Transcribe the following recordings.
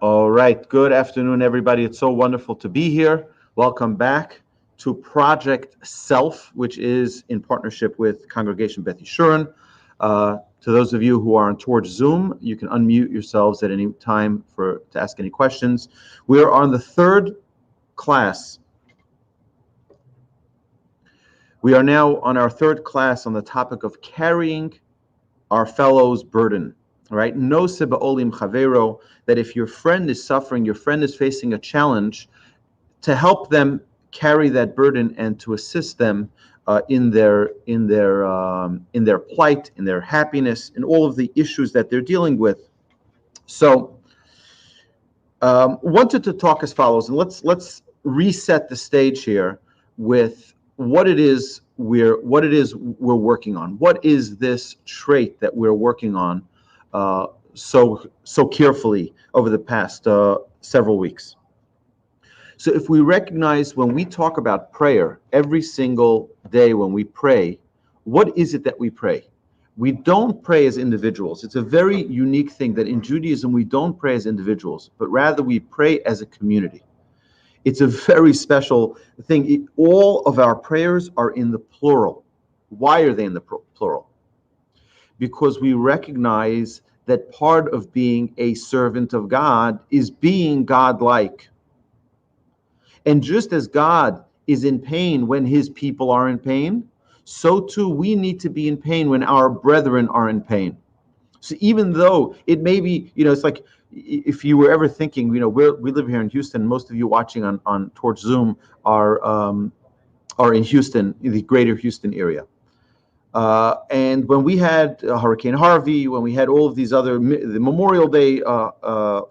All right. Good afternoon, everybody. It's so wonderful to be here. Welcome back to Project Self, which is in partnership with Congregation Beth Yeshurun. To those of you who are on Torch Zoom, you can unmute yourselves at any time to ask any questions. We are on the third class. We are now on our third class on the topic of carrying our fellow's burden. All right, no seba'olim chavero, that if your friend is suffering, your friend is facing a challenge, to help them carry that burden and to assist them in their plight, in their happiness, in all of the issues that they're dealing with. So, wanted to talk as follows, and let's reset the stage here with what it is we're working on. What is this trait that we're working on so carefully over the past several weeks? So if we recognize when we talk about prayer every single day when we pray, what is it that we pray? We don't pray as individuals. It's a very unique thing that in Judaism we don't pray as individuals, but rather we pray as a community. It's a very special thing. All of our prayers are in the plural. Why are they in the plural? Because we recognize that part of being a servant of God is being God-like. And just as God is in pain when his people are in pain, so too we need to be in pain when our brethren are in pain. So even though it may be, it's like, if you were ever thinking, we live here in Houston, most of you watching on Torch Zoom are in Houston, in the greater Houston area. And when we had Hurricane Harvey, when we had all of these the Memorial Day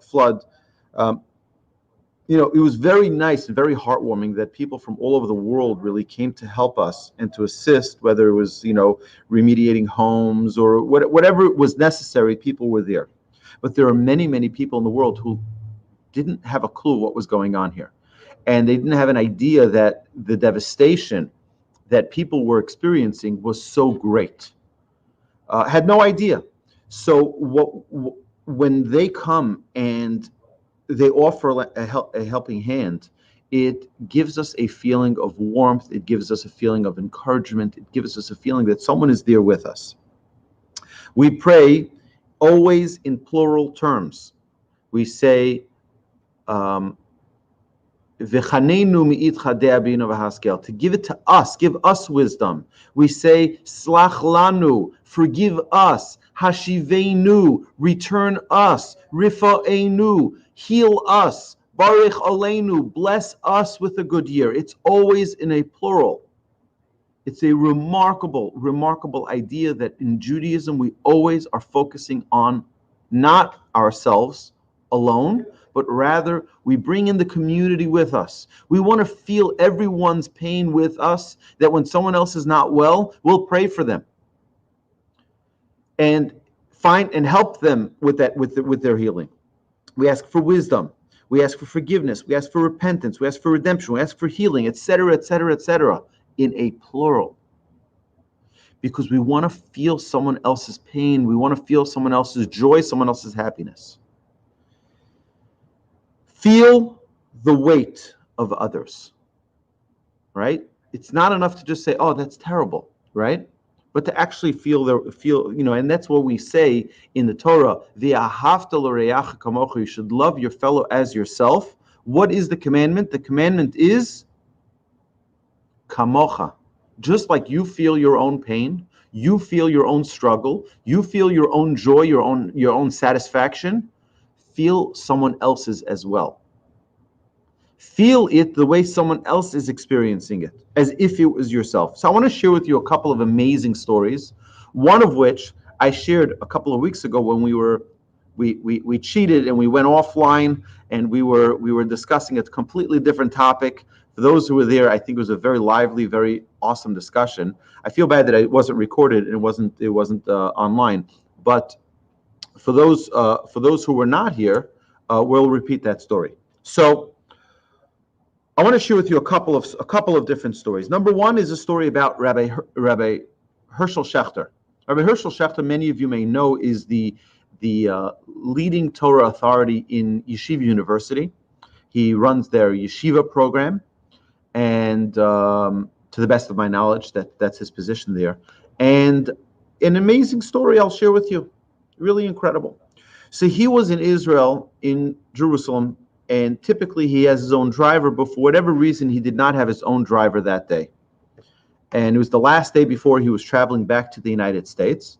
flood, it was very nice and very heartwarming that people from all over the world really came to help us and to assist, whether it was, remediating homes or whatever was necessary, people were there. But there are many, many people in the world who didn't have a clue what was going on here. And they didn't have an idea that the devastation that people were experiencing was so great. Had no idea. So when they come and they offer a helping hand, it gives us a feeling of warmth, it gives us a feeling of encouragement, it gives us a feeling that someone is there with us. We pray always in plural terms. We say, to give it to us, give us wisdom. We say, slach lanu, forgive us. Hashivenu, return us. Rifa'enu, heal us. Baruch aleinu, bless us with a good year. It's always in a plural. It's a remarkable, remarkable idea that in Judaism we always are focusing on not ourselves alone, but rather we bring in the community with us. We want to feel everyone's pain with us, that when someone else is not well, we'll pray for them and find and help them with that, with their healing. We ask for wisdom. We ask for forgiveness. We ask for repentance. We ask for redemption. We ask for healing, etc., etc., etc., in a plural. Because we want to feel someone else's pain. We want to feel someone else's joy, someone else's happiness. Feel the weight of others, right? It's not enough to just say, "Oh, that's terrible," right? But to actually feel, and that's what we say in the Torah, "V'ahavta l'reacha kamocha," you should love your fellow as yourself. What is the commandment? The commandment is kamocha. Just like you feel your own pain, you feel your own struggle, you feel your own joy, your own satisfaction, feel someone else's as well. Feel it the way someone else is experiencing it, as if it was yourself. So I want to share with you a couple of amazing stories, one of which I shared a couple of weeks ago when we cheated and we went offline and we were discussing a completely different topic. For those who were there, I think it was a very lively, very awesome discussion. I feel bad that it wasn't recorded and it wasn't online, but for those who were not here, we'll repeat that story. So I want to share with you a couple of different stories. Number one is a story about Rabbi Herschel Schachter. Rabbi Herschel Schachter, many of you may know, is the the leading Torah authority in Yeshiva University. He runs their yeshiva program, and to the best of my knowledge, that's his position there. And an amazing story I'll share with you, really incredible. So he was in Israel, in Jerusalem, and typically he has his own driver, but for whatever reason, he did not have his own driver that day. And it was the last day before he was traveling back to the United States,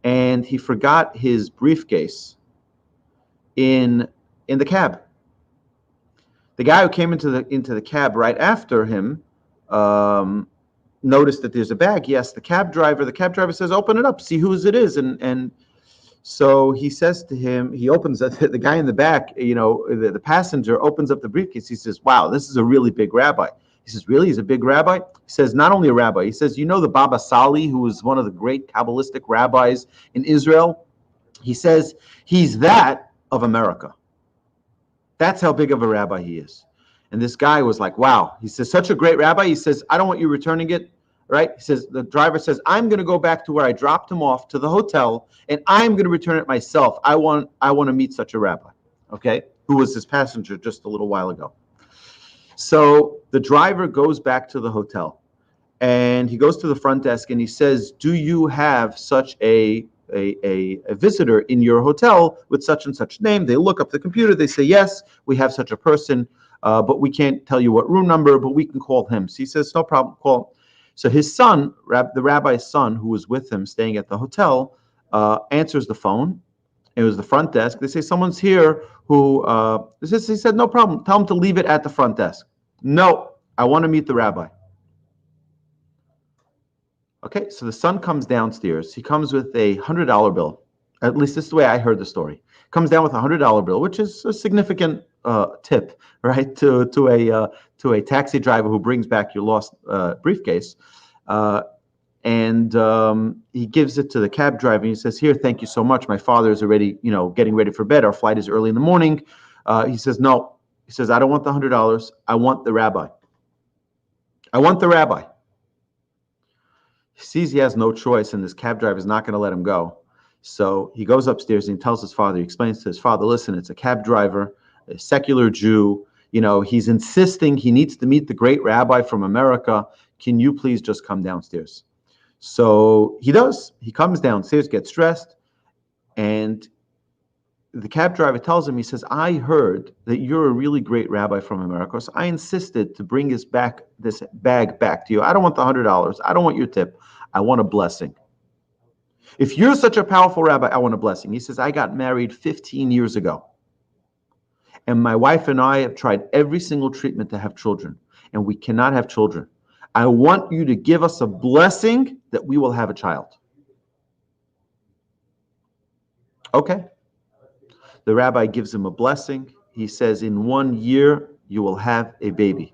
and he forgot his briefcase in the cab. The guy who came into the cab right after him noticed that there's a bag. He asked the cab driver. The cab driver says, "Open it up, see whose it is." And so he says to him, he opens it. The guy in the back, the passenger opens up the briefcase. He says, "Wow, this is a really big rabbi." He says, "Really? He's a big rabbi?" He says, "Not only a rabbi." He says, "You know the Baba Sali, who was one of the great Kabbalistic rabbis in Israel?" He says, "He's that of America." That's how big of a rabbi he is. And this guy was like, wow. He says, "Such a great rabbi." He says, "I don't want you returning it." Right? He says, the driver says, "I'm going to go back to where I dropped him off to the hotel, and I'm going to return it myself. I want to meet such a rabbi." Okay? Who was his passenger just a little while ago. So the driver goes back to the hotel, and he goes to the front desk and he says, "Do you have such a visitor in your hotel with such and such name?" They look up the computer. They say, "Yes, we have such a person, but we can't tell you what room number, but we can call him." So he says, "No problem, call him." So his son, the rabbi's son, who was with him staying at the hotel, answers the phone. It was the front desk. They say, "Someone's here who," he said, "No problem. Tell him to leave it at the front desk." "No, I want to meet the rabbi." Okay, so the son comes downstairs. He comes with a $100 bill. At least this is the way I heard the story. Comes down with a $100 bill, which is a significant tip, right, to a taxi driver who brings back your lost briefcase. And he gives it to the cab driver. And he says, "Here, thank you so much. My father is already, getting ready for bed. Our flight is early in the morning." He says, "No." He says, "I don't want the $100. I want the rabbi. I want the rabbi." He sees he has no choice, and this cab driver is not going to let him go. So he goes upstairs and he tells his father, he explains to his father, "Listen, it's a cab driver, a secular Jew. He's insisting he needs to meet the great rabbi from America. Can you please just come downstairs?" So he does. He comes downstairs, gets dressed, and the cab driver tells him, he says, "I heard that you're a really great rabbi from America, so I insisted to bring this bag back to you. I don't want the $100. I don't want your tip. I want a blessing. If you're such a powerful rabbi, I want a blessing." He says, "I got married 15 years ago, and my wife and I have tried every single treatment to have children, and we cannot have children. I want you to give us a blessing that we will have a child." Okay. The rabbi gives him a blessing. He says, "In 1 year, you will have a baby.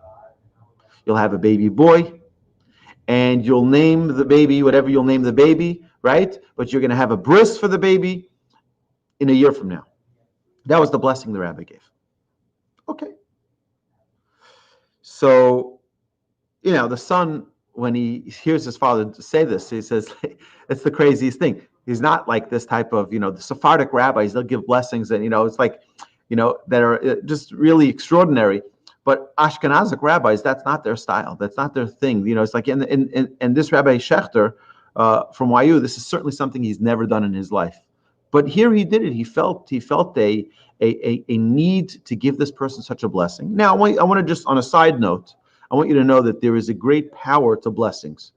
You'll have a baby boy, and you'll name the baby whatever you'll name the baby, right? But you're going to have a bris for the baby in a year from now." That was the blessing the rabbi gave. Okay. So, the son, when he hears his father say this, he says, it's the craziest thing. He's not like this type of, the Sephardic rabbis, they'll give blessings and, it's like, that are just really extraordinary. But Ashkenazic rabbis, that's not their style. That's not their thing. It's like, and this Rabbi Schechter from YU, this is certainly something he's never done in his life. But here he did it. He felt a need to give this person such a blessing. Now, I want to just, on a side note, I want you to know that there is a great power to blessings.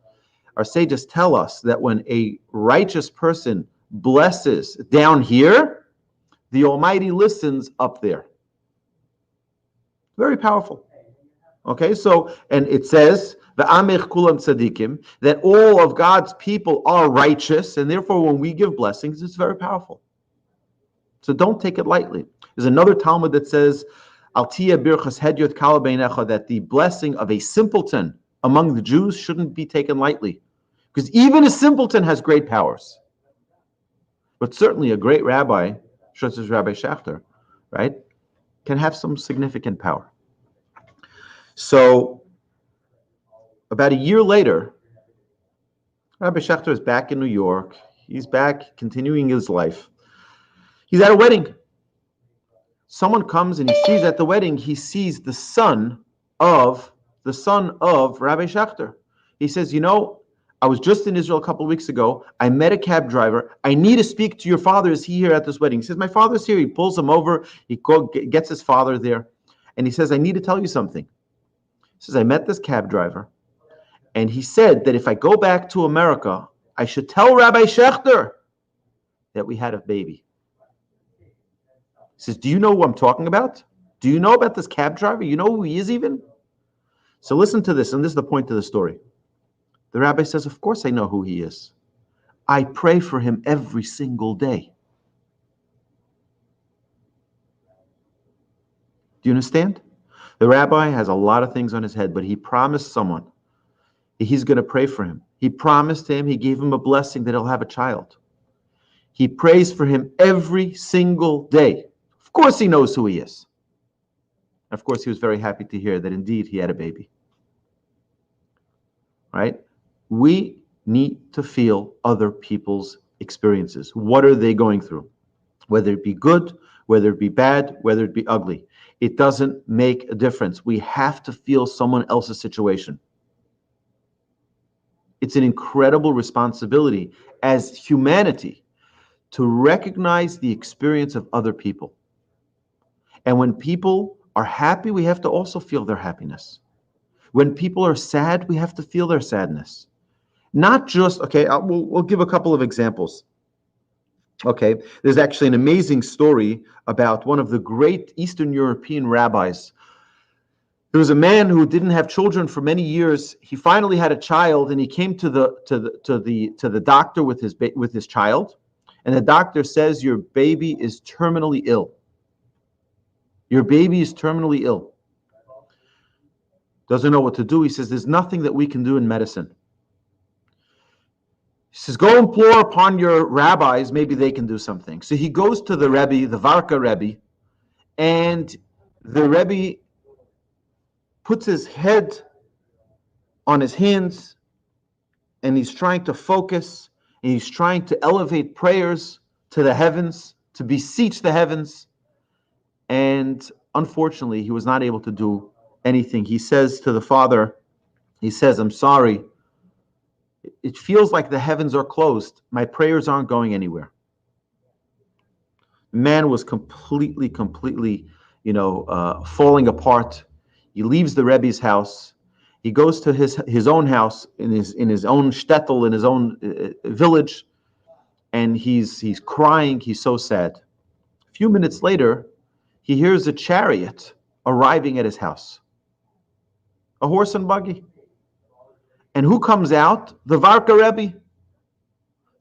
Our sages tell us that when a righteous person blesses down here, the Almighty listens up there. Very powerful. Okay, so, and it says, "V'amech kulam tzadikim," that all of God's people are righteous, and therefore when we give blessings, it's very powerful. So don't take it lightly. There's another Talmud that says, "Altia birchas hedyot kala beinecha," that the blessing of a simpleton among the Jews shouldn't be taken lightly. Because even a simpleton has great powers. But certainly a great rabbi, such as Rabbi Schechter, right, can have some significant power. So about a year later, Rabbi Schechter is back in New York. He's back continuing his life. He's at a wedding. Someone comes and he sees at the wedding, he sees the son of Rabbi Schechter. He says, I was just in Israel a couple of weeks ago. I met a cab driver. I need to speak to your father. Is he here at this wedding? He says, my father's here. He pulls him over. He gets his father there. And he says, I need to tell you something. He says, I met this cab driver. And he said that if I go back to America, I should tell Rabbi Schechter that we had a baby. He says, do you know who I'm talking about? Do you know about this cab driver? You know who he is even? So listen to this, and this is the point of the story. The rabbi says, of course I know who he is. I pray for him every single day. Do you understand? The rabbi has a lot of things on his head, but he promised someone he's going to pray for him. He promised him, he gave him a blessing that he'll have a child. He prays for him every single day. Of course he knows who he is. Of course he was very happy to hear that indeed he had a baby. Right? We need to feel other people's experiences. What are they going through? Whether it be good, whether it be bad, whether it be ugly. It doesn't make a difference. We have to feel someone else's situation. It's an incredible responsibility as humanity to recognize the experience of other people. And when people are happy, we have to also feel their happiness. When people are sad, we have to feel their sadness. Not just, we'll give a couple of examples. Okay, there's actually an amazing story about one of the great Eastern European rabbis. There was a man who didn't have children for many years. He finally had a child, and he came to the doctor with his child, and the doctor says, "Your baby is terminally ill. Your baby is terminally ill." Doesn't know what to do. He says, "There's nothing that we can do in medicine." He says, "Go implore upon your rabbis, maybe they can do something." So he goes to the Rebbe, the Varka Rebbe, and the Rebbe puts his head on his hands, and he's trying to focus, and he's trying to elevate prayers to the heavens, to beseech the heavens. And unfortunately, he was not able to do anything. He says to the father, he says, "I'm sorry. It feels like the heavens are closed. My prayers aren't going anywhere." Man was completely, falling apart. He leaves the Rebbe's house. He goes to his own house in his own shtetl, in his own village, and he's crying. He's so sad. A few minutes later, he hears a chariot arriving at his house, a horse and buggy. And who comes out? The Varka Rebbe.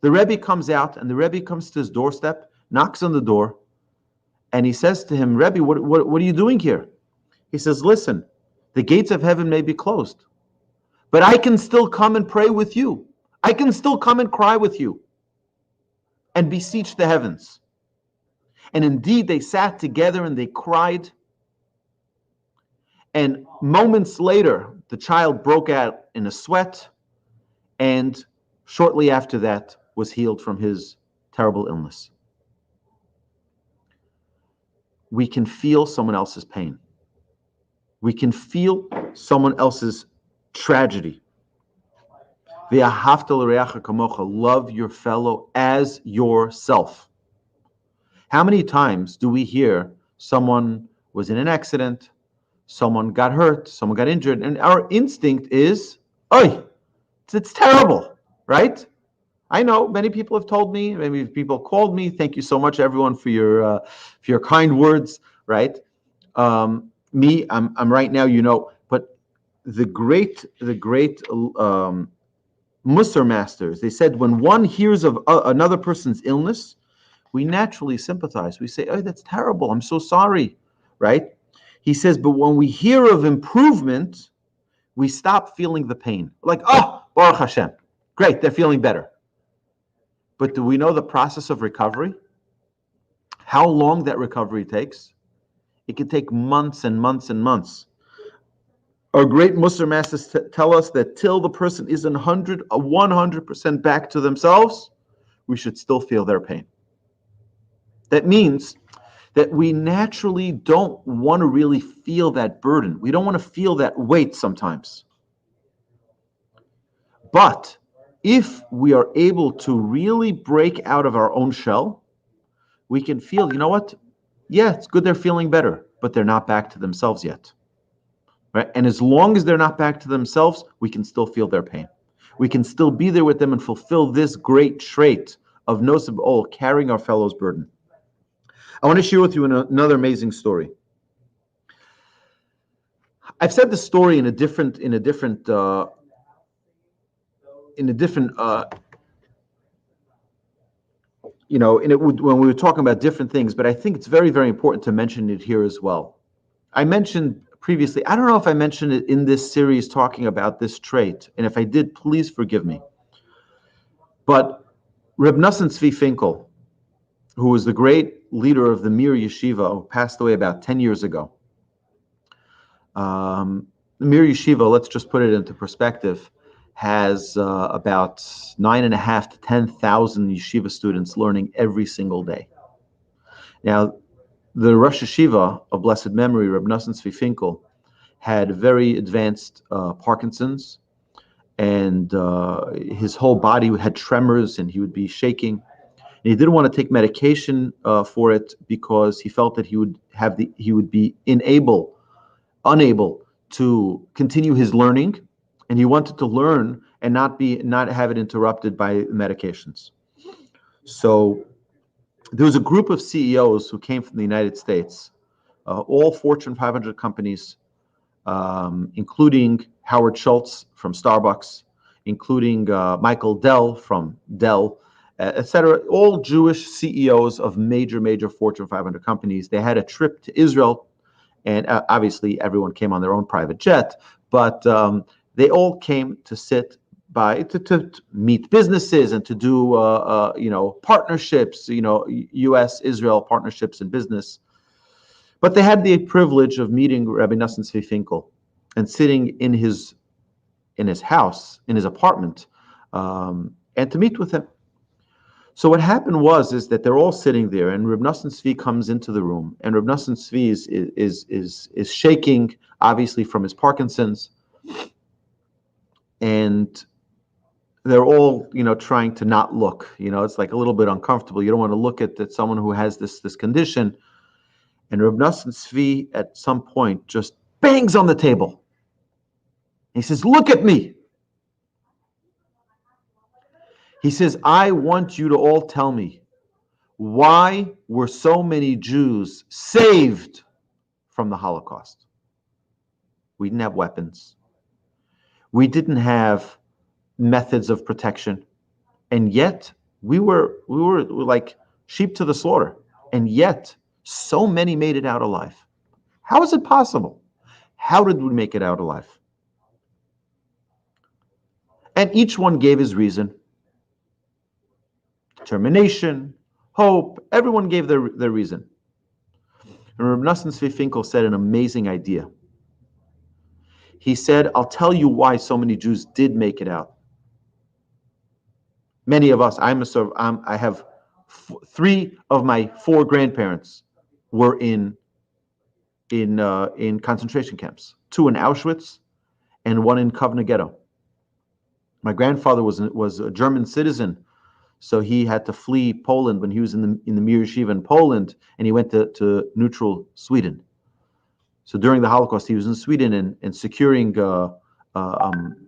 The Rebbe comes out, and the Rebbe comes to his doorstep, knocks on the door, and he says to him, "Rebbe, what are you doing here?" He says, "Listen, the gates of heaven may be closed, but I can still come and pray with you. I can still come and cry with you and beseech the heavens." And indeed, they sat together and they cried. And moments later, the child broke out in a sweat, and shortly after that was healed from his terrible illness. We can feel someone else's pain. We can feel someone else's tragedy. V'ahavta l'reacha kamocha, love your fellow as yourself. How many times do we hear someone was in an accident, someone got hurt, someone got injured, and our instinct is, "Oy, it's terrible," right? I know many people have told me, maybe people called me. Thank you so much, everyone, for your kind words, right? I'm right now, but the great Musar masters, they said when one hears of another person's illness, we naturally sympathize. We say, "Oh, that's terrible. I'm so sorry," right? He says, but when we hear of improvement, we stop feeling the pain. Like, "Oh, Baruch Hashem, great, they're feeling better." But do we know the process of recovery? How long that recovery takes? It can take months and months and months. Our great Musar masters tell us that till the person is 100% back to themselves, we should still feel their pain. That means that we naturally don't want to really feel that burden. We don't want to feel that weight sometimes. But if we are able to really break out of our own shell, we can feel, you know what? Yeah, it's good they're feeling better, but they're not back to themselves yet. Right? And as long as they're not back to themselves, we can still feel their pain. We can still be there with them and fulfill this great trait of noseb ol, carrying our fellow's burden. I want to share with you another amazing story. I've said this story in a different when we were talking about different things, but I think it's very, very important to mention it here as well. I mentioned previously, I don't know if I mentioned it in this series talking about this trait, and if I did, please forgive me. But Reb Nosson Tzvi Finkel, who was the great leader of the Mir Yeshiva, who passed away about 10 years ago. The Mir Yeshiva, let's just put it into perspective, has about 9,500 to 10,000 yeshiva students learning every single day. Now, the Rosh Yeshiva of blessed memory, Reb Nosson Tzvi Finkel, had very advanced Parkinson's, and his whole body had tremors, and he would be shaking. And he didn't want to take medication for it because he felt that he would be unable to continue his learning, and he wanted to learn and not have it interrupted by medications. So there was a group of CEOs who came from the United States, all Fortune 500 companies, including Howard Schultz from Starbucks, including Michael Dell from Dell, etc. All Jewish CEOs of major Fortune 500 companies. They had a trip to Israel, and obviously everyone came on their own private jet, but they all came to sit to meet businesses and to do partnerships, U.S.-Israel partnerships in business. But they had the privilege of meeting Rabbi Nosson Tzvi Finkel and sitting in his house, in his apartment, and to meet with him. So what happened is that they're all sitting there, and Reb Nosson Tzvi comes into the room, and Reb Nosson Tzvi is shaking, obviously from his Parkinson's, and they're all, trying to not look. It's like a little bit uncomfortable. You don't want to look at someone who has this condition. And Reb Nosson Tzvi at some point just bangs on the table. He says, "Look at me." He says, "I want you to all tell me, why were so many Jews saved from the Holocaust? We didn't have weapons. We didn't have methods of protection. And yet we were like sheep to the slaughter. And yet so many made it out alive. How is it possible? How did we make it out alive?" And each one gave his reason. Determination, hope, everyone gave their reason. And Reb Nosson Tzvi Finkel said an amazing idea. He said, "I'll tell you why so many Jews did make it out. Many of us, I have 3 of my 4 grandparents were in concentration camps, 2 in Auschwitz and 1 in Kovna Ghetto. My grandfather was a German citizen, so he had to flee Poland when he was in the Mir Yeshiva in Poland, and he went to neutral Sweden. So during the Holocaust, he was in Sweden and securing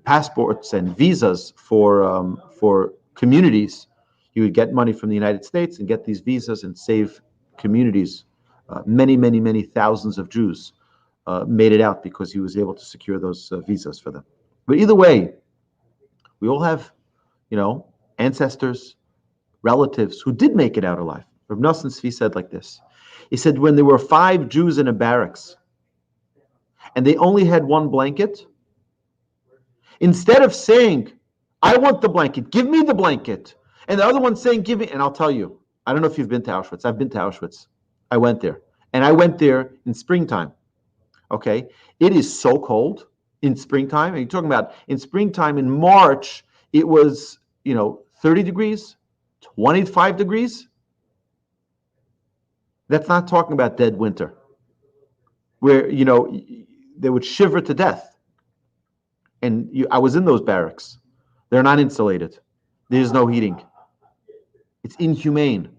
passports and visas for communities. He would get money from the United States and get these visas and save communities. Many thousands of Jews made it out because he was able to secure those visas for them. But either way, we all have, ancestors, relatives who did make it out alive. Reb Nosson Tzvi said like this. He said, when there were 5 Jews in a barracks and they only had 1 blanket, instead of saying, "I want the blanket, give me the blanket," and the other one saying, "Give me," and I'll tell you, I don't know if you've been to Auschwitz. I've been to Auschwitz. I went there. And I went there in springtime. Okay? It is so cold in springtime. Are you talking about in springtime in March, it was, 30 degrees, 25 degrees. That's not talking about dead winter, where, they would shiver to death. And I was in those barracks. They're not insulated. There's no heating. It's inhumane.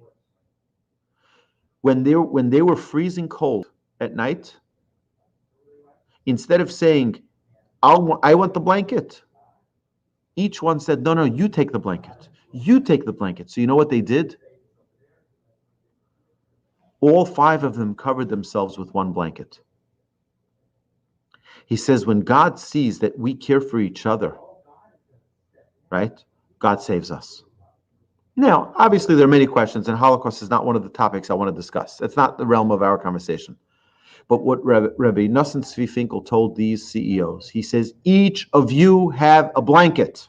When they were freezing cold at night, instead of saying, I want the blanket, each one said, no, you take the blanket. You take the blanket. So you know what they did? All 5 of them covered themselves with one blanket. He says, when God sees that we care for each other, right, God saves us. Now, obviously, there are many questions, and Holocaust is not one of the topics I want to discuss. It's not the realm of our conversation. But what Rabbi Nosson Tzvi Finkel told these CEOs, he says, each of you have a blanket.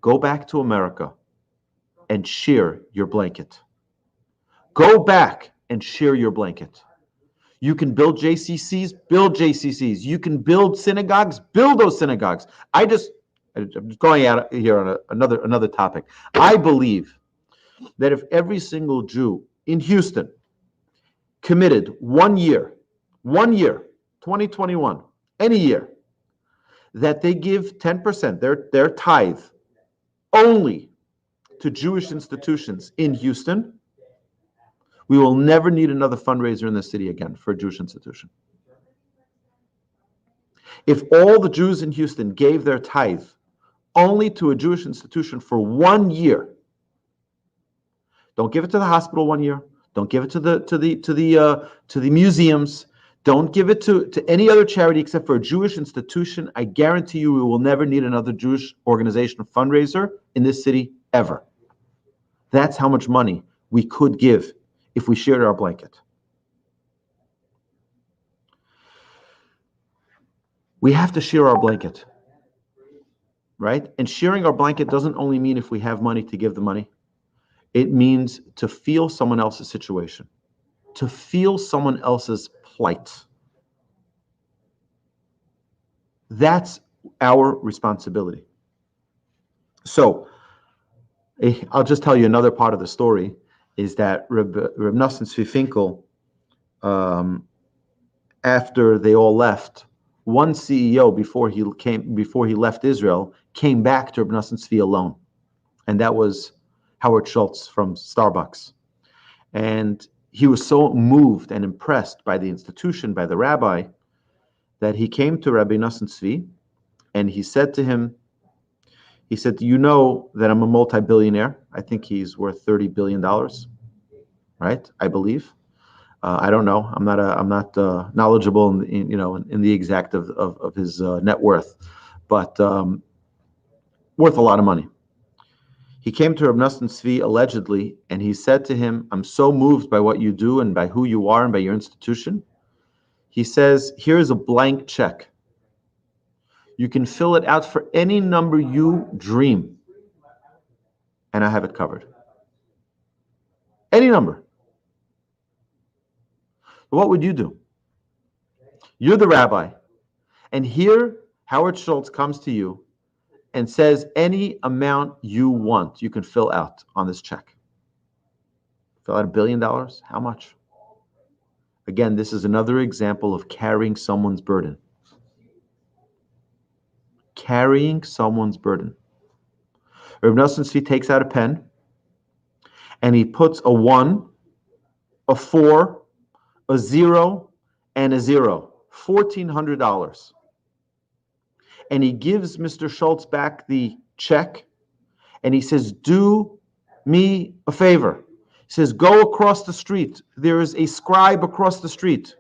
Go back to America and share your blanket. Go back and share your blanket. You can build JCCs, build JCCs. You can build synagogues, build those synagogues. I'm just going out here on another topic. I believe that if every single Jew in Houston committed 1 year, 2021, any year, that they give 10%, their tithe, only to Jewish institutions in Houston, we will never need another fundraiser in the city again for a Jewish institution. If all the Jews in Houston gave their tithe only to a Jewish institution for 1 year, don't give it to the hospital 1 year, don't give it to the museums, don't give it to any other charity except for a Jewish institution, I guarantee you we will never need another Jewish organization fundraiser in this city ever. That's how much money we could give if we shared our blanket. We have to share our blanket, right? And sharing our blanket doesn't only mean if we have money to give the money. It means to feel someone else's situation, to feel someone else's plight. That's our responsibility. So I'll just tell you another part of the story is that Reb Nosson Tzvi Finkel, after they all left, one CEO before he left Israel came back to Reb Nosson Tzvi alone, and that was Howard Schultz from Starbucks. And he was so moved and impressed by the institution, by the rabbi, that he came to Rabbi Nosson Tzvi and he said to him, he said, you know that I'm a multi-billionaire. I think he's worth $30 billion, right? I believe. I don't know. I'm not knowledgeable in the exact of his net worth, but worth a lot of money. He came to Reb Nosson Tzvi allegedly, and he said to him, I'm so moved by what you do and by who you are and by your institution. He says, here is a blank check. You can fill it out for any number you dream, and I have it covered. Any number. What would you do? You're the rabbi, and here Howard Schultz comes to you and says any amount you want, you can fill out on this check. Fill out $1 billion? How much? Again, this is another example of carrying someone's burden. Carrying someone's burden. Reb Nosson Tzvi takes out a pen and he puts a 1, a 4, a 0, and a 0. $1,400. And he gives Mr. Schultz back the check and he says, do me a favor. He says, go across the street. There is a scribe across the street.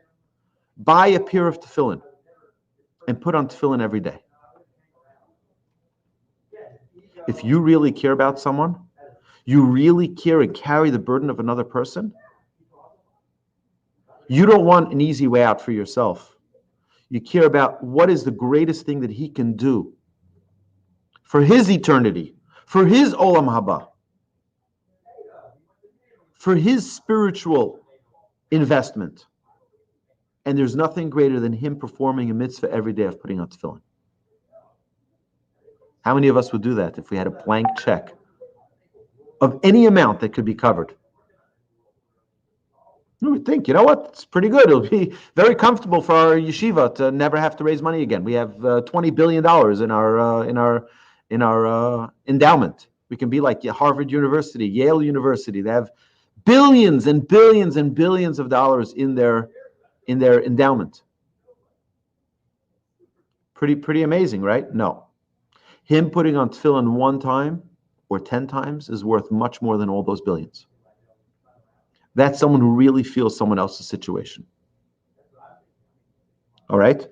Buy a pair of tefillin and put on tefillin every day. If you really care about someone, you really care and carry the burden of another person, you don't want an easy way out for yourself. You care about what is the greatest thing that he can do for his eternity, for his olam haba, for his spiritual investment. And there's nothing greater than him performing a mitzvah every day of putting on tefillin. How many of us would do that if we had a blank check of any amount that could be covered? We would think, you know what, it's pretty good. It'll be very comfortable for our yeshiva to never have to raise money again. We have $20 billion in our endowment. We can be like Harvard University, Yale University. They have billions and billions and billions of dollars in their endowment. Pretty amazing, right? No. Him putting on tefillin one time or 10 times is worth much more than all those billions. That's someone who really feels someone else's situation. All right?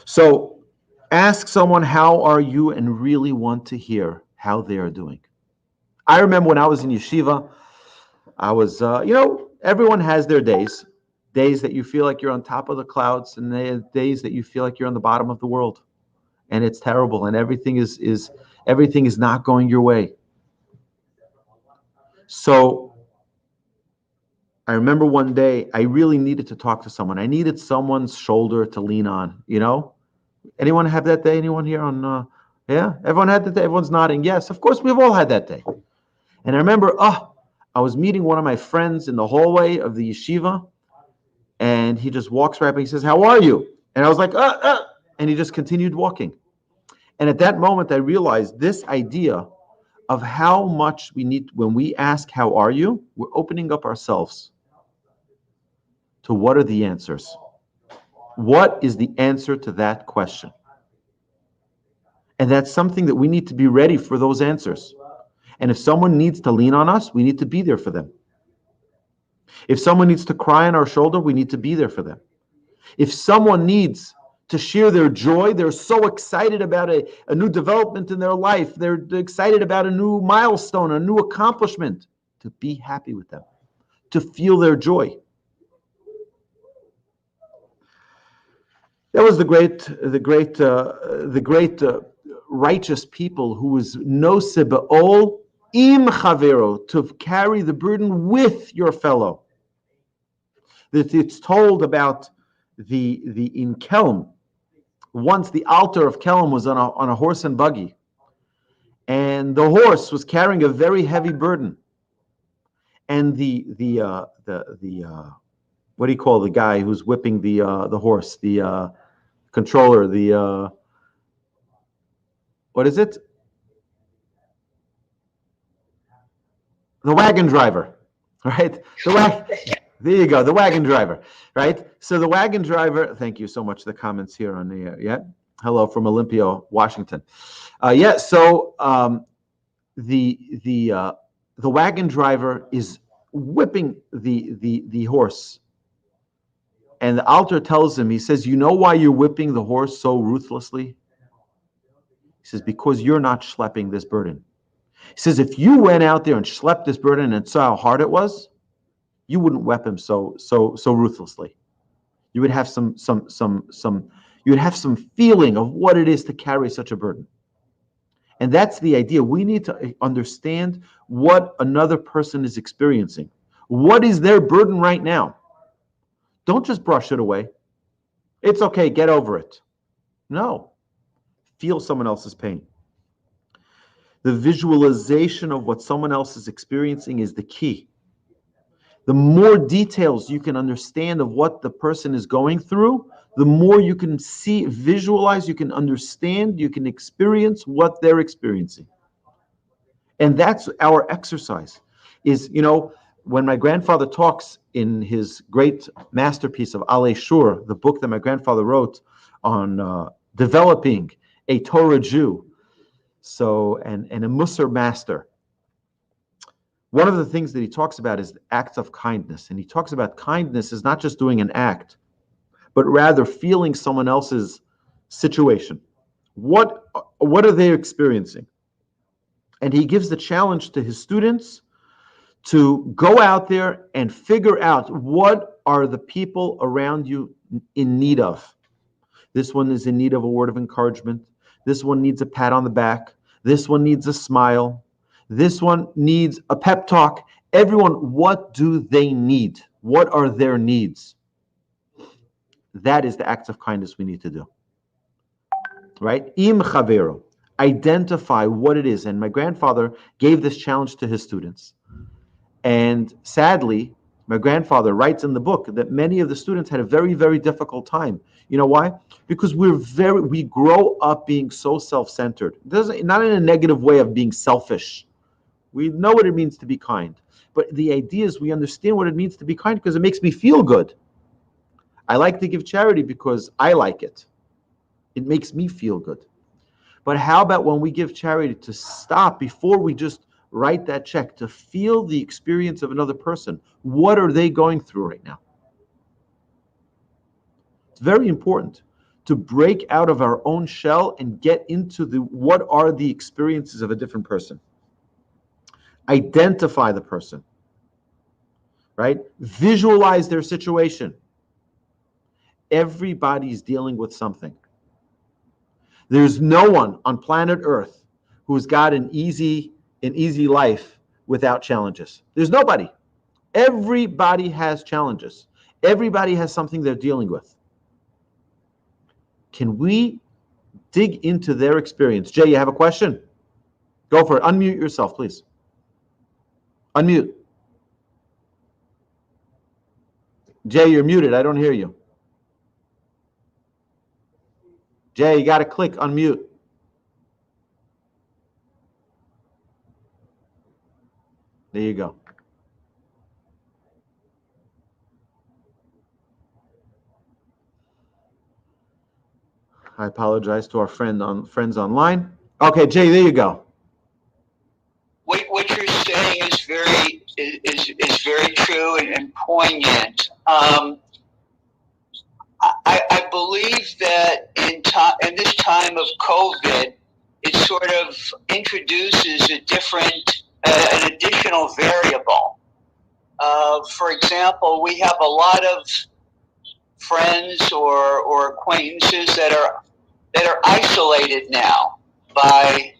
So ask someone, how are you, and really want to hear how they are doing. I remember when I was in yeshiva, I was, everyone has their days that you feel like you're on top of the clouds, and days that you feel like you're on the bottom of the world. And it's terrible, and everything is not going your way. So I remember one day I really needed to talk to someone. I needed someone's shoulder to lean on, Anyone have that day? Anyone here on, yeah? Everyone had that day? Everyone's nodding. Yes, of course, we've all had that day. And I remember, I was meeting one of my friends in the hallway of the yeshiva, and he just walks right by. He says, "How are you?" And I was like, and he just continued walking. And at that moment, I realized this idea of how much we need, when we ask, "How are you?" we're opening up ourselves to what are the answers. What is the answer to that question? And that's something that we need to be ready for, those answers. And if someone needs to lean on us, we need to be there for them. If someone needs to cry on our shoulder, we need to be there for them. If someone needs to share their joy, they're so excited about a new development in their life, they're excited about a new milestone, a new accomplishment, to be happy with them, to feel their joy. That was the great righteous people who was noseh be'ol im chavero, to carry the burden with your fellow. That it's told about the in Kelm. Once the altar of Kelm was on a horse and buggy, and the horse was carrying a very heavy burden, and the what do you call the guy who's whipping the horse, the controller, the what is it? The wagon driver, right? There you go, the wagon driver, right? So the wagon driver, thank you so much. The comments here on the, hello from Olympia, Washington. So the wagon driver is whipping the horse. And the altar tells him, he says, "You know why you're whipping the horse so ruthlessly?" He says, "Because you're not schlepping this burden." He says, "If you went out there and schlepped this burden and saw how hard it was, you wouldn't whip him so ruthlessly. You would have some feeling of what it is to carry such a burden." And that's the idea. We need to understand what another person is experiencing. What is their burden right now? Don't just brush it away. It's okay, get over it. No. Feel someone else's pain. The visualization of what someone else is experiencing is the key. The more details you can understand of what the person is going through, the more you can see, visualize, you can understand, you can experience what they're experiencing. And that's our exercise. Is, when my grandfather talks in his great masterpiece of Alei Shur, the book that my grandfather wrote on developing a Torah Jew, and a Musar master, one of the things that he talks about is acts of kindness. And he talks about kindness is not just doing an act, but rather feeling someone else's situation. What are they experiencing? And he gives the challenge to his students to go out there and figure out, what are the people around you in need of. This one is in need of a word of encouragement. This one needs a pat on the back. This one needs a smile. This one needs a pep talk. Everyone, what do they need? What are their needs? That is the acts of kindness we need to do. Right? Im chavero. Identify what it is. And my grandfather gave this challenge to his students. And sadly, My grandfather writes in the book that many of the students had a very, very difficult time. You know why? Because we grow up being so self-centered. Not in a negative way of being selfish. We know what it means to be kind. But the idea is we understand what it means to be kind because it makes me feel good. I like to give charity because I like it. It makes me feel good. But how about when we give charity to stop before we just write that check, to feel the experience of another person? What are they going through right now? It's very important to break out of our own shell and get into what are the experiences of a different person. Identify the person, right? Visualize their situation. Everybody's dealing with something. There's no one on planet Earth who's got an easy life without challenges. There's nobody. Everybody has challenges. Everybody has something they're dealing with. Can we dig into their experience? Jay, you have a question? Go for it. Unmute yourself, please. Unmute. Jay, you're muted. I don't hear you. Jay, you got to click unmute. There you go. I apologize to our friends online. Okay, Jay, there you go. What you're saying is very true and poignant. I believe that in this time of COVID, it sort of introduces an additional variable. For example, we have a lot of friends or acquaintances that are isolated now by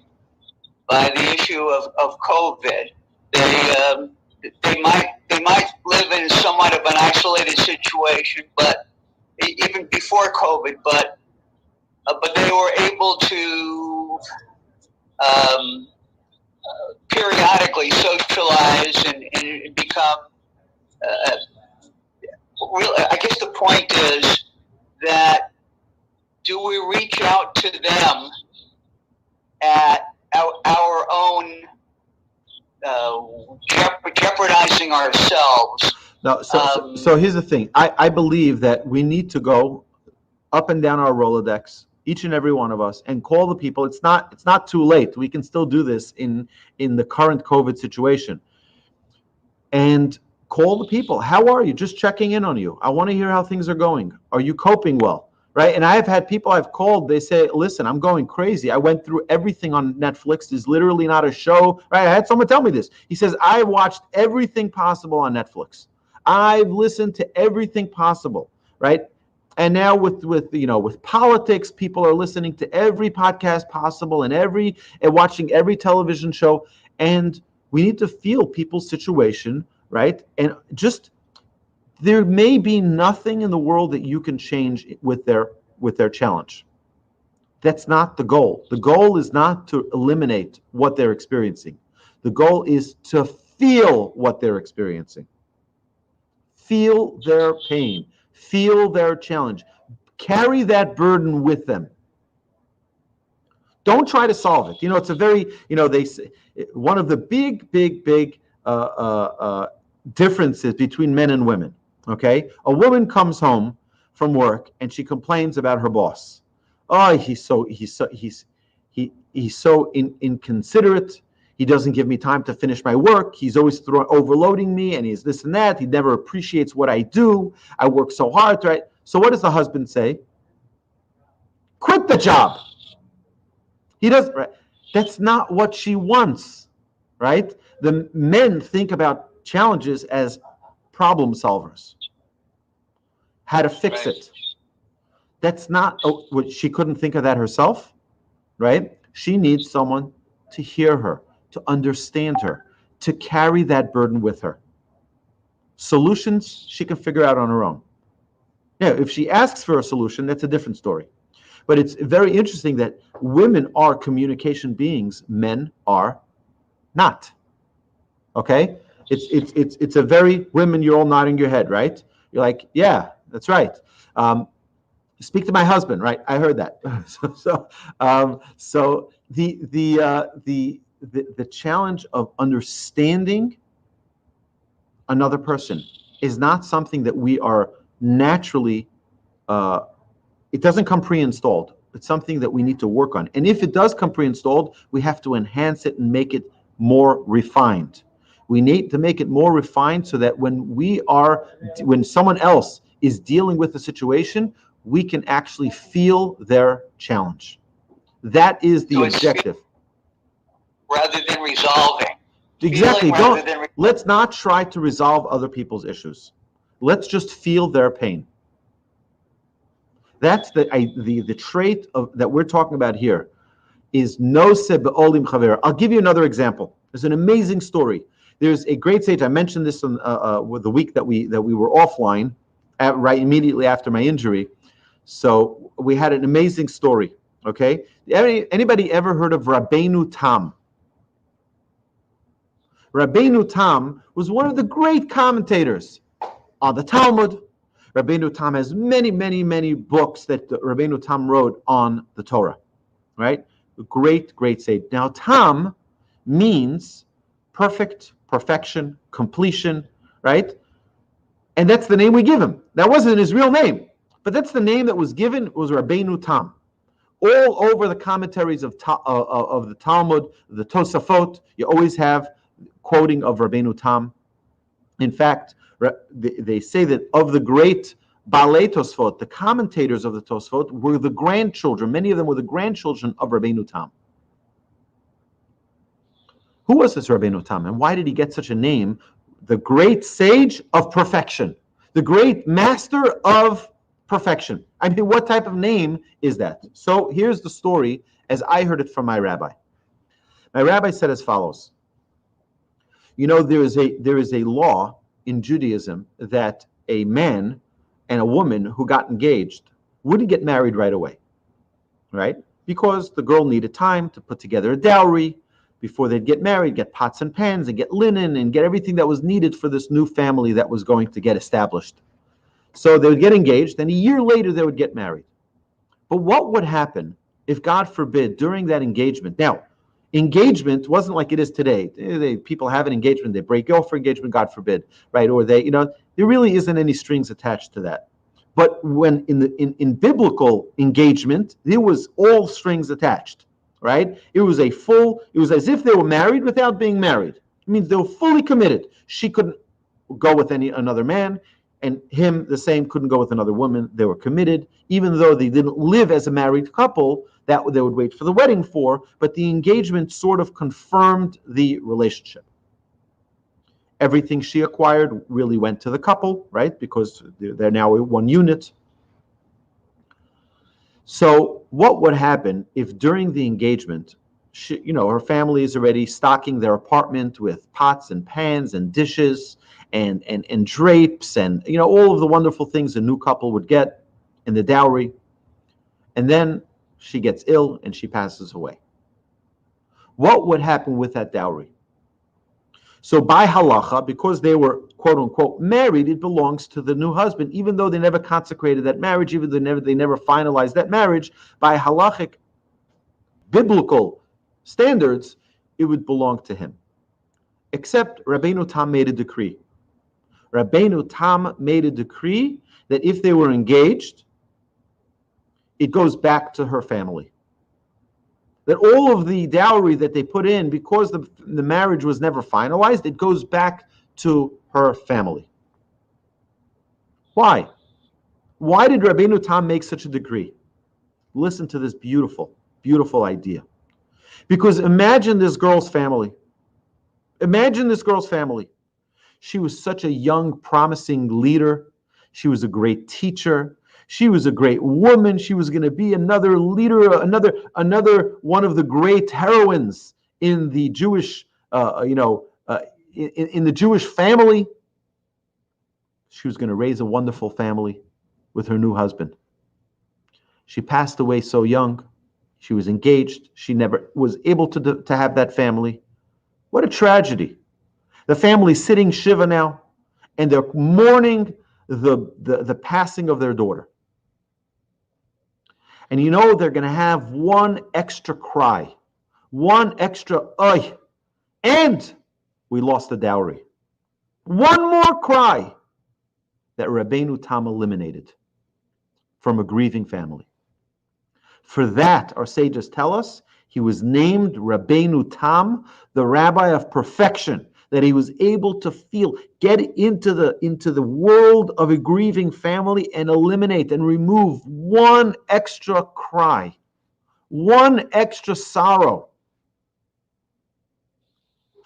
the issue of COVID. They might live in somewhat of an isolated situation, but even before COVID, but they were able to periodically socialize and become. I guess the point is that do we reach out to them at our own jeopardizing ourselves? No, so here's the thing. I believe that we need to go up and down our Rolodex, each and every one of us, and call the people. It's not too late. We can still do this in the current COVID situation. And call the people. How are you? Just checking in on you. I want to hear how things are going. Are you coping well? Right? And I've had people I've called, they say, listen, I'm going crazy. I went through everything on Netflix. There's literally not a show. Right? I had someone tell me this. He says, I watched everything possible on Netflix. I've listened to everything possible. Right? And now with politics, people are listening to every podcast possible and watching every television show. And we need to feel people's situation, right? And just there may be nothing in the world that you can change with their challenge. That's not the goal. The goal is not to eliminate what they're experiencing. The goal is to feel what they're experiencing. Feel their pain. Feel their challenge. Carry that burden with them. Don't try to solve it. It's a very, they say one of the big differences between men and women. Okay, a woman comes home from work and she complains about her boss. Oh, he's so inconsiderate. He doesn't give me time to finish my work. He's always overloading me, and he's this and that. He never appreciates what I do. I work so hard, right? So what does the husband say? Quit the job. He doesn't. Right? That's not what she wants, right? The men think about challenges as problem solvers. How to fix it. That's not. She couldn't think of that herself, right? She needs someone to hear her, to understand her, to carry that burden with her. Solutions she can figure out on her own. Yeah, if she asks for a solution, that's a different story. But it's very interesting that women are communication beings, men are not. Okay? It's a very, women, you're all nodding your head, right? You're like, yeah, that's right. Speak to my husband, right? I heard that. So the challenge of understanding another person is not something that we are naturally. It doesn't come pre-installed. It's something that we need to work on. And if it does come pre-installed, we have to enhance it and make it more refined. We need to make it more refined so that when someone else is dealing with the situation, we can actually feel their challenge. That is the objective. Rather than resolving. Exactly. Let's not try to resolve other people's issues. Let's just feel their pain. That's the trait that we're talking about here is no be'olim chaver. I'll give you another example. There's an amazing story. There's a great sage. I mentioned this with the week that we were offline, right immediately after my injury. So we had an amazing story. Okay, anybody ever heard of Rabbeinu Tam? Rabbeinu Tam was one of the great commentators on the Talmud. Rabbeinu Tam has many, many, many books that Rabbeinu Tam wrote on the Torah, right? Great, great sage. Now, Tam means perfect, perfection, completion, right? And that's the name we give him. That wasn't his real name, but that's the name that was given, was Rabbeinu Tam. All over the commentaries of the Talmud, the Tosafot, you always have quoting of Rabbeinu Tam. In fact, they say that of the great Balei Tosfot, the commentators of the Tosfot were the grandchildren. Many of them were the grandchildren of Rabbeinu Tam. Who was this Rabbeinu Tam, and why did he get such a name? The great sage of perfection, the great master of perfection. I mean, what type of name is that? So here's the story as I heard it from my rabbi. My rabbi said as follows. You know, there is a law in Judaism that a man and a woman who got engaged wouldn't get married right away, right? Because the girl needed time to put together a dowry before they'd get married, get pots and pans and get linen and get everything that was needed for this new family that was going to get established. So they would get engaged, and a year later they would get married. But what would happen if, God forbid, during that engagement, now, engagement wasn't like it is today. People have an engagement, they break off for engagement, God forbid, right? Or there really isn't any strings attached to that. But when in biblical engagement, there was all strings attached, right? It was as if they were married without being married. It means they were fully committed. She couldn't go with another man, and him the same couldn't go with another woman. They were committed, even though they didn't live as a married couple. That they would wait for the wedding for, but the engagement sort of confirmed the relationship. Everything she acquired really went to the couple, right? Because they're now one unit. So what would happen if during the engagement, her family is already stocking their apartment with pots and pans and dishes and drapes and all of the wonderful things a new couple would get in the dowry, and then she gets ill and she passes away. What would happen with that dowry? So by halacha, because they were quote unquote married, it belongs to the new husband, even though they never consecrated that marriage, even though they never finalized that marriage. By halachic, biblical standards, it would belong to him. Except Rabbeinu Tam made a decree. Rabbeinu Tam made a decree that if they were engaged, it goes back to her family. That all of the dowry that they put in, because the marriage was never finalized, it goes back to her family. Why? Why did Rabbeinu Tam make such a decree? Listen to this beautiful, beautiful idea. Because imagine this girl's family. Imagine this girl's family. She was such a young, promising leader. She was a great teacher. She was a great woman. She was going to be another leader, another one of the great heroines in the Jewish, in the Jewish family. She was going to raise a wonderful family with her new husband. She passed away so young. She was engaged. She never was able to have that family. What a tragedy. The family's sitting Shiva now, and they're mourning the passing of their daughter. And you know they're going to have one extra cry, one extra "ay," and we lost the dowry. One more cry that Rabbeinu Tam eliminated from a grieving family. For that, our sages tell us, he was named Rabbeinu Tam, the rabbi of perfection, that he was able to get into the world of a grieving family and eliminate and remove one extra cry, one extra sorrow.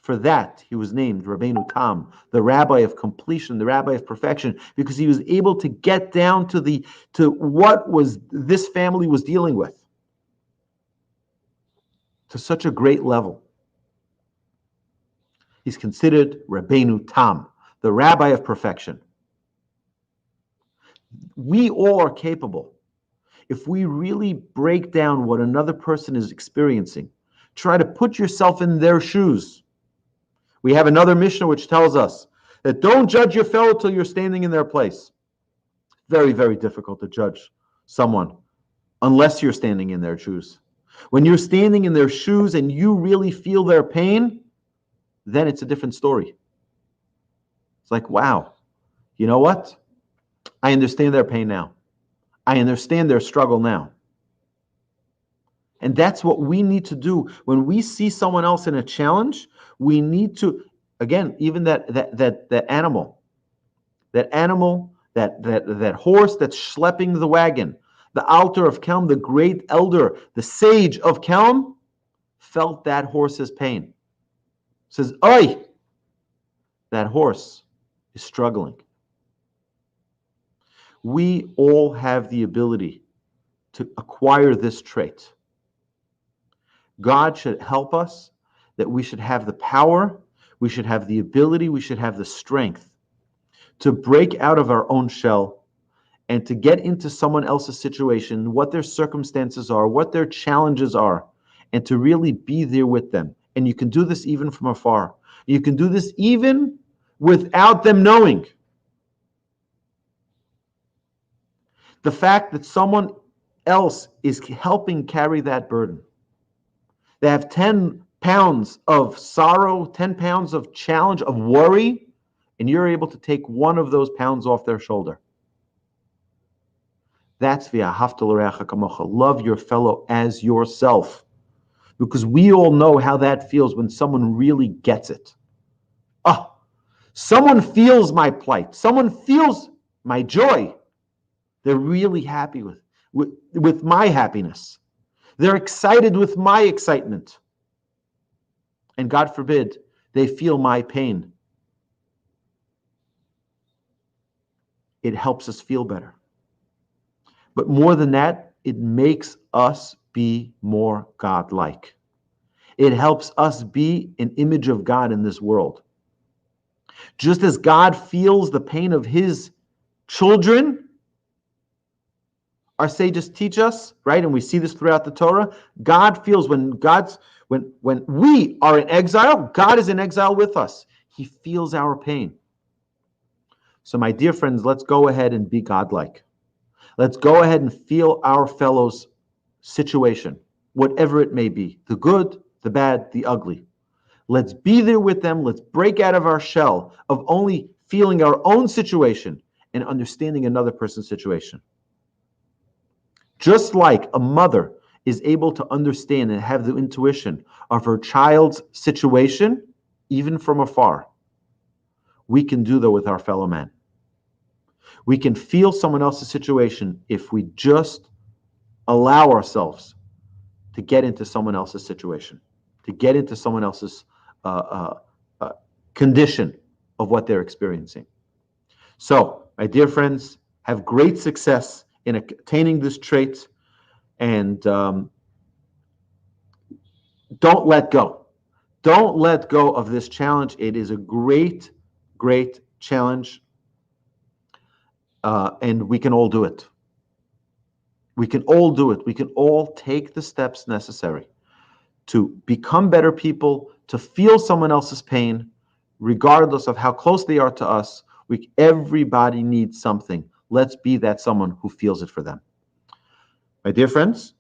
For that, he was named Rabbeinu Tam, the rabbi of completion, the rabbi of perfection, because he was able to get down to what was this family was dealing with, to such a great level. He's considered Rabbeinu Tam, the rabbi of perfection. We all are capable, if we really break down what another person is experiencing, try to put yourself in their shoes. We have another Mishnah which tells us that don't judge your fellow till you're standing in their place. Very, very difficult to judge someone unless you're standing in their shoes. When you're standing in their shoes and you really feel their pain, then it's a different story. It's like, wow, you know what? I understand their pain now. I understand their struggle now. And that's what we need to do. When we see someone else in a challenge, we need to, again, even that animal, that horse that's schlepping the wagon, the altar of Kelm, the great elder, the sage of Kelm, felt that horse's pain. Says, "Oi, that horse is struggling." We all have the ability to acquire this trait. God should help us, that we should have the power, we should have the ability, we should have the strength to break out of our own shell and to get into someone else's situation, what their circumstances are, what their challenges are, and to really be there with them. And you can do this even from afar. You can do this even without them knowing. The fact that someone else is helping carry that burden. They have 10 pounds of sorrow, 10 pounds of challenge, of worry, and you're able to take one of those pounds off their shoulder. That's v'ahavta l'reacha kamocha. Love your fellow as yourself. Because we all know how that feels when someone really gets it. Someone feels my plight. Someone feels my joy. They're really happy with my happiness. They're excited with my excitement. And God forbid, they feel my pain. It helps us feel better. But more than that, it makes us be more God-like. It helps us be an image of God in this world. Just as God feels the pain of his children, our sages teach us, right? And we see this throughout the Torah. God feels when we are in exile, God is in exile with us. He feels our pain. So my dear friends, let's go ahead and be God-like. Let's go ahead and feel our fellow's situation, whatever it may be, the good, the bad, the ugly. Let's be there with them. Let's break out of our shell of only feeling our own situation and understanding another person's situation. Just like a mother is able to understand and have the intuition of her child's situation, even from afar, we can do that with our fellow man. We can feel someone else's situation if we just allow ourselves to get into someone else's situation, to get into someone else's condition of what they're experiencing. So, my dear friends, have great success in attaining this trait, and don't let go. Don't let go of this challenge. It is a great, great challenge, and we can all do it. We can all do it. We can all take the steps necessary to become better people, to feel someone else's pain, regardless of how close they are to us. Everybody needs something. Let's be that someone who feels it for them. My dear friends,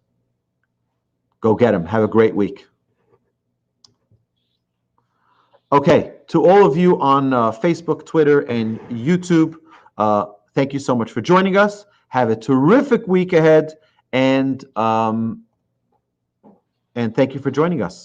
go get them. Have a great week. Okay, to all of you on Facebook, Twitter, and YouTube, thank you so much for joining us. Have a terrific week ahead, and thank you for joining us.